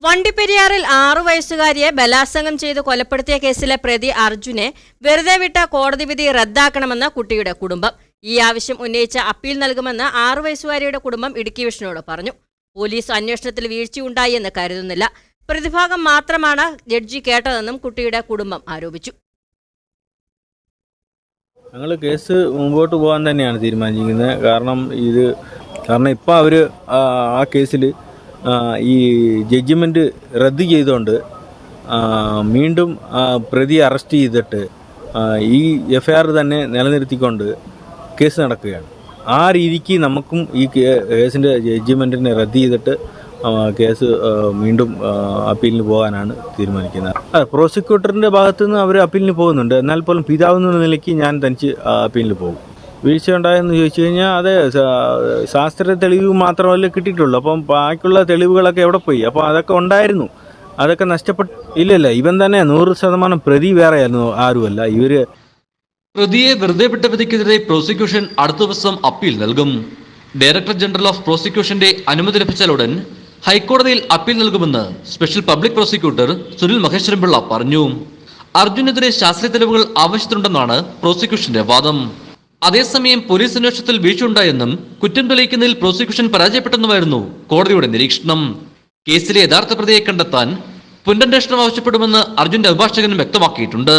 വണ്ടിപ്പെരിയാറിൽ 6 വയസ്സുകാരിയെ ബലാത്സംഗം ചെയ്ത് കൊലപ്പെടുത്തിയ കേസിലെ പ്രതി അർജുനെ വെറുതെ വിട്ട കോടതി വിധി റദ്ദാക്കണമെന്ന് കുട്ടിയുടെ കുടുംബം. ഈ ആവശ്യം ഉന്നയിച്ച അപ്പീൽ നൽകുമെന്ന് 6 വയസ്സുകാരിയുടെ കുടുംബം ഇടുക്കി വിഷനോട് പറഞ്ഞു. പോലീസ് അന്വേഷണത്തിൽ വീഴ്ചയുണ്ടായെന്ന് കരുതുന്നില്ല. പ്രതിഭാഗം മാത്രമാണ് ജഡ്ജി കേട്ടതെന്നും കുട്ടിയുടെ കുടുംബം ആരോപിച്ചു. ഞങ്ങൾ കേസ് മുമ്പോട്ട് പോകാൻ തന്നെയാണ് തീരുമാനിച്ചിരിക്കുന്നത്. കാരണം ഇപ്പോൾ അവർ ആ കേസിൽ ഈ ജഡ്ജിമെൻറ്റ് റദ്ദ് ചെയ്തുകൊണ്ട് വീണ്ടും പ്രതിയെ അറസ്റ്റ് ചെയ്തിട്ട് ഈ എഫ്ഐആർ തന്നെ നിലനിർത്തിക്കൊണ്ട് കേസ് നടക്കുകയാണ്. ആ രീതിക്ക് നമുക്കും ഈ കേസിൻ്റെ ജഡ്ജിമെൻറ്റിനെ റദ്ദ് ചെയ്തിട്ട് കേസ് വീണ്ടും അപ്പീലിന് പോകാനാണ് തീരുമാനിക്കുന്നത്. പ്രോസിക്യൂട്ടറിൻ്റെ ഭാഗത്തു നിന്ന് അവർ അപ്പീലിന് പോകുന്നുണ്ട്. എന്നാൽ പോലും പിതാവെന്ന നിലയ്ക്ക് ഞാൻ തനിച്ച് അപ്പീലിന് പോകും. വീഴ്ച ഉണ്ടായെന്ന് ചോദിച്ചു കഴിഞ്ഞാൽ അത് ശാസ്ത്രീയ തെളിവ് മാത്രമല്ല കിട്ടിയിട്ടുള്ളൂ. അപ്പം ബാക്കിയുള്ള തെളിവുകളൊക്കെ എവിടെ പോയി? അപ്പോൾ അതൊക്കെ ഉണ്ടായിരുന്നു, അതൊക്കെ ഇല്ലല്ല. ഇവൻ തന്നെ 100% പ്രതി വേറെയായിരുന്നു, ആരുമല്ല. പ്രതിയെ വെറുതെ വിട്ട വിധിക്കെതിരെ പ്രോസിക്യൂഷൻ അടുത്ത ദിവസം അപ്പീൽ നൽകും. ഡയറക്ടർ ജനറൽ ഓഫ് പ്രോസിക്യൂഷന്റെ അനുമതി ലഭിച്ചാലുടൻ ഹൈക്കോടതിയിൽ അപ്പീൽ നൽകുമെന്ന് സ്പെഷ്യൽ പബ്ലിക് പ്രോസിക്യൂട്ടർ സുനിൽ മഹേശ്വരൻപിള്ള പറഞ്ഞു. അർജുനെതിരെ ശാസ്ത്രീയ തെളിവുകൾ ആവശ്യത്തിനുണ്ടെന്നാണ് പ്രോസിക്യൂഷന്റെ വാദം. അതേസമയം പോലീസ് അന്വേഷണത്തിൽ വീഴ്ചയുണ്ടായെന്നും കുറ്റം തെളിയിക്കുന്നതിൽ പ്രോസിക്യൂഷൻ പരാജയപ്പെട്ടെന്നുമായിരുന്നു കോടതിയുടെ നിരീക്ഷണം. കേസിലെ യഥാർത്ഥ പ്രതിയെ കണ്ടെത്താൻ പുനരന്വേഷണം ആവശ്യപ്പെടുമെന്ന് അർജുന്റെ അഭിഭാഷകൻ വ്യക്തമാക്കിയിട്ടുണ്ട്.